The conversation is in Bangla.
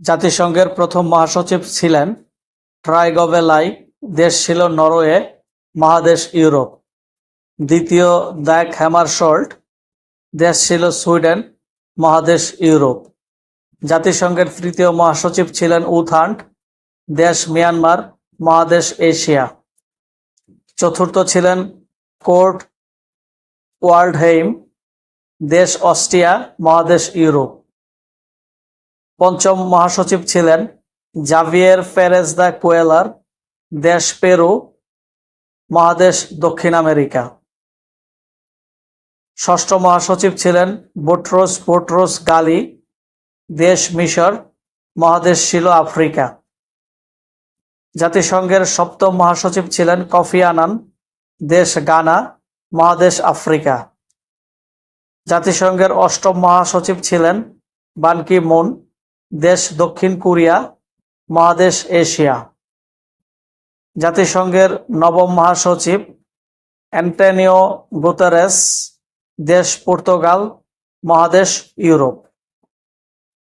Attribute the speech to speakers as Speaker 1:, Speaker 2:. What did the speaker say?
Speaker 1: জাতিসংঘের প্রথম মহাসচিব ছিলেন ট্রাইগভেলাই, দেশ ছিল নরওয়ে, মহাদেশ ইউরোপ। দ্বিতীয় দ্যাগ হ্যামারশোল্ড, দেশ ছিল সুইডেন, মহাদেশ ইউরোপ। জাতিসংঘের তৃতীয় মহাসচিব ছিলেন উথান্ড, দেশ মিয়ানমার, মহাদেশ এশিয়া। চতুর্থ ছিলেন কোর্ট ওয়াল্ডহেইম, দেশ অস্ট্রিয়া, মহাদেশ ইউরোপ। পঞ্চম মহাসচিব ছিলেন জাভিয়ের পেরেজ দা কুয়েলার, দেশ পেরু, মহাদেশ দক্ষিণ আমেরিকা। ষষ্ঠ মহাসচিব ছিলেন বুটরোস গালি, দেশ মিশর, মহাদেশ ছিল আফ্রিকা। জাতিসংঘের সপ্তম মহাসচিব ছিলেন কফি আনান, দেশ গানা, মহাদেশ আফ্রিকা। জাতিসংঘের অষ্টম মহাসচিব ছিলেন বান কি মুন, দেশ দক্ষিণ কোরিয়া, মহাদেশ এশিয়া। জাতিসংঘের নবম মহাসচিব অ্যান্টোনিও গুতেরেস, দেশ পর্তুগাল, মহাদেশ ইউরোপ।